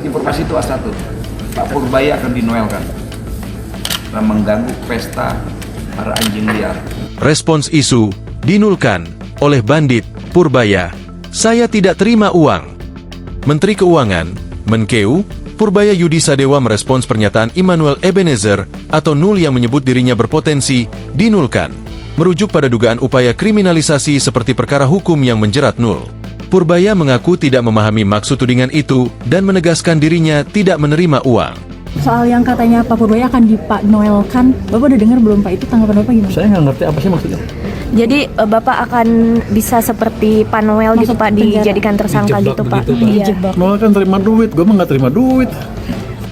Informasi itu A1, Pak Purbaya akan dinoelkan karena mengganggu pesta para anjing liar. Respons isu, dinulkan oleh Bandit Purbaya. Saya tidak terima uang. Menteri Keuangan, Menkeu, Purbaya Yudi Sadewa merespons pernyataan Immanuel Ebenezer atau Nul yang menyebut dirinya berpotensi dinulkan, merujuk pada dugaan upaya kriminalisasi seperti perkara hukum yang menjerat Nul. Purbaya mengaku tidak memahami maksud tudingan itu dan menegaskan dirinya tidak menerima uang. Soal yang katanya Pak Purbaya akan dinoelkan, Bapak udah dengar belum Pak? Itu tanggapan Bapak gimana? Saya nggak ngerti apa sih maksudnya. Jadi Bapak akan bisa seperti Pak Noel gitu Pak, dijadikan tersangka gitu Pak? Iya. Noel kan terima duit, gue mah nggak terima duit.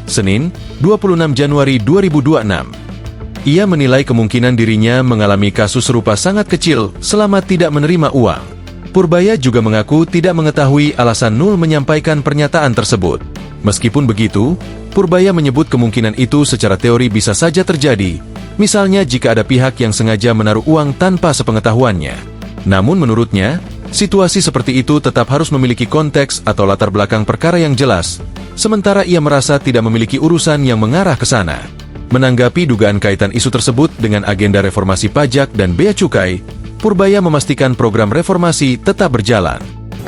Senin, 26 Januari 2026. Ia menilai kemungkinan dirinya mengalami kasus serupa sangat kecil selama tidak menerima uang. Purbaya juga mengaku tidak mengetahui alasan Nul menyampaikan pernyataan tersebut. Meskipun begitu, Purbaya menyebut kemungkinan itu secara teori bisa saja terjadi, misalnya jika ada pihak yang sengaja menaruh uang tanpa sepengetahuannya. Namun menurutnya, situasi seperti itu tetap harus memiliki konteks atau latar belakang perkara yang jelas, sementara ia merasa tidak memiliki urusan yang mengarah ke sana. Menanggapi dugaan kaitan isu tersebut dengan agenda reformasi pajak dan bea cukai, Purbaya memastikan program reformasi tetap berjalan.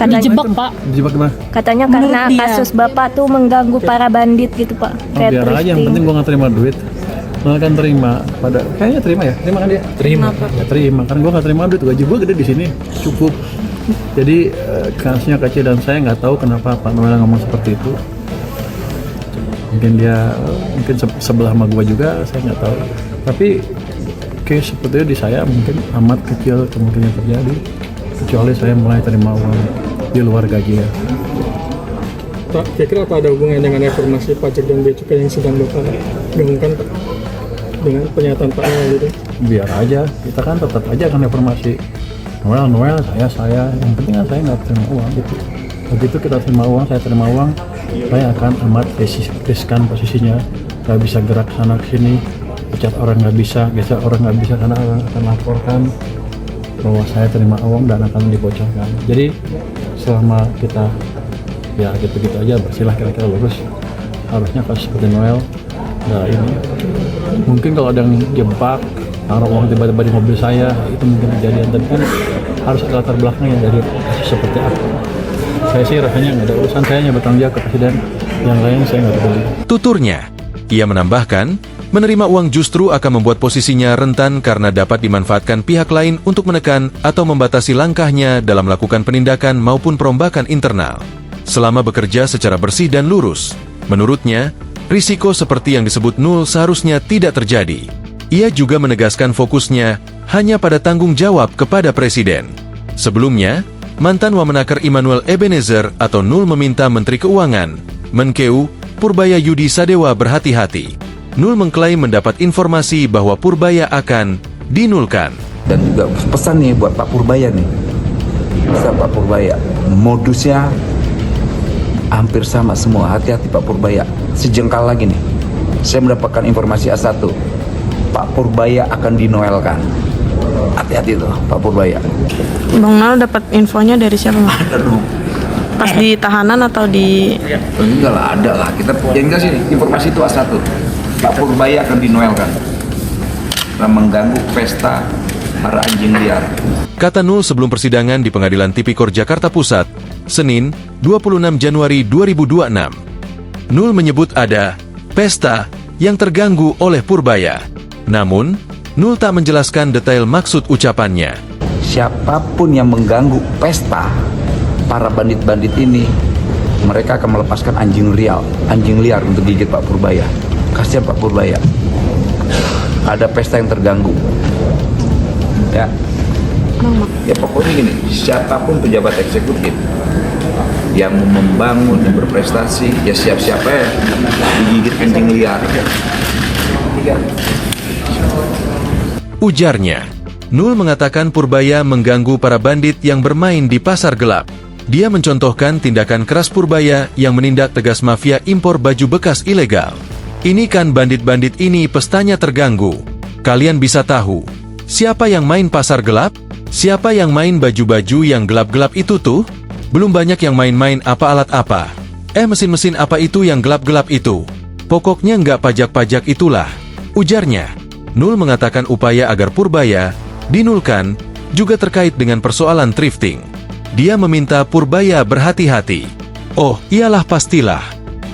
Dijebak Pak. Dijebak gimana? Katanya karena kasus Bapak tuh mengganggu para bandit gitu Pak. Biar aja, yang penting gue nggak terima duit. Noel kan terima, kayaknya terima ya? Terima kan dia? Terima. Ya, terima, karena gue nggak terima duit, gaji gue gede di sini, cukup. Jadi kasusnya kecil dan saya nggak tahu kenapa Pak Noel ngomong seperti itu. Mungkin dia sebelah sama gue juga, saya nggak tahu. Tapi case seperti itu di saya mungkin amat kecil kemungkinan terjadi, kecuali saya mulai terima uang di luar gaji ya. Pak, kira-kira apa ada hubungan dengan reformasi pajak dan bea cukai yang sedang Bapak gaungkan Pak? Dengan pernyataan Pak Noel itu? Biar aja, kita kan tetap aja akan reformasi. Noel, saya. Yang penting kan saya nggak terima uang gitu. Begitu kita terima uang, saya terima uang, saya akan amat riskan posisinya. Nggak bisa gerak sana ke sini, pecat orang nggak bisa, geser orang nggak bisa, karena orang akan laporkan bahwa saya terima uang dan akan dibocorkan. Jadi selama kita ya gitu-gitu aja bersilah kira-kira lurus, harusnya kasus seperti Noel nah ini mungkin kalau ada yang jebak taruh uang tiba-tiba di mobil saya, itu mungkin kejadian, tapi kan harus ada latar belakangnya dari kasus seperti apa. Saya sih rasanya nggak ada urusan, saya hanya bertanggung jawab ke presiden, yang lain saya nggak peduli. Tuturnya, ia menambahkan, menerima uang justru akan membuat posisinya rentan karena dapat dimanfaatkan pihak lain untuk menekan atau membatasi langkahnya dalam melakukan penindakan maupun perombakan internal. Selama bekerja secara bersih dan lurus, menurutnya, risiko seperti yang disebut Nul seharusnya tidak terjadi. Ia juga menegaskan fokusnya hanya pada tanggung jawab kepada Presiden. Sebelumnya, mantan Wamenaker Immanuel Ebenezer atau Nul meminta Menteri Keuangan, Menkeu, Purbaya Yudi Sadewa berhati-hati. Nul mengklaim mendapat informasi bahwa Purbaya akan dinulkan. Dan juga pesan nih buat Pak Purbaya nih, bisa Pak Purbaya, modusnya hampir sama semua, hati-hati Pak Purbaya. Sejengkal lagi nih, saya mendapatkan informasi A1, Pak Purbaya akan dinoelkan. Hati-hati tuh Pak Purbaya. Bang Noel dapat infonya dari siapa? Ada dong. Pas di tahanan atau di... Enggak lah, ada lah. Kita yang jelas ini, informasi itu A1, Pak Purbaya akan dinoelkan karena mengganggu pesta para anjing liar. Kata Nul sebelum persidangan di Pengadilan Tipikor Jakarta Pusat, Senin, 26 Januari 2026. Nul menyebut ada pesta yang terganggu oleh Purbaya. Namun, Nul tak menjelaskan detail maksud ucapannya. Siapapun yang mengganggu pesta para bandit-bandit ini, mereka akan melepaskan anjing liar untuk gigit Pak Purbaya. Kasihan Pak Purbaya. Ada pesta yang terganggu. Ya. Ya pokoknya gini, siapapun pejabat eksekutif yang membangun, yang berprestasi, ya siap-siap ya digigit anjing liar. Ujarnya, Nul mengatakan Purbaya mengganggu para bandit yang bermain di pasar gelap. Dia mencontohkan tindakan keras Purbaya yang menindak tegas mafia impor baju bekas ilegal. Ini kan bandit-bandit ini pestanya terganggu. Kalian bisa tahu, siapa yang main pasar gelap? Siapa yang main baju-baju yang gelap-gelap itu tuh? Belum banyak yang main-main apa alat apa. Mesin-mesin apa itu yang gelap-gelap itu? Pokoknya nggak pajak-pajak itulah, ujarnya. Nul mengatakan upaya agar Purbaya dinulkan juga terkait dengan persoalan thrifting. Dia meminta Purbaya berhati-hati. Oh, iyalah pastilah.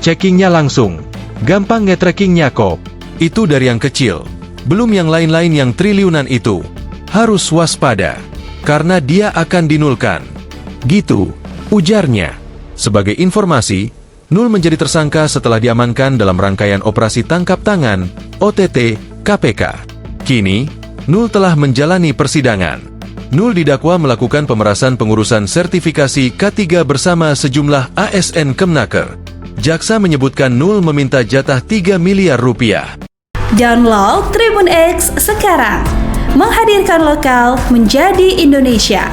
Checkingnya langsung. Gampang nge-trackingnya kok. Itu dari yang kecil. Belum yang lain-lain yang triliunan itu. Harus waspada. Karena dia akan dinulkan. Gitu, ujarnya. Sebagai informasi, Nul menjadi tersangka setelah diamankan dalam rangkaian operasi tangkap tangan, OTT, KPK. Kini, Nul telah menjalani persidangan. Nul didakwa melakukan pemerasan pengurusan sertifikasi K3 bersama sejumlah ASN Kemnaker. Jaksa menyebutkan Nul meminta jatah 3 miliar rupiah. Download Tribun X sekarang. Menghadirkan lokal menjadi Indonesia.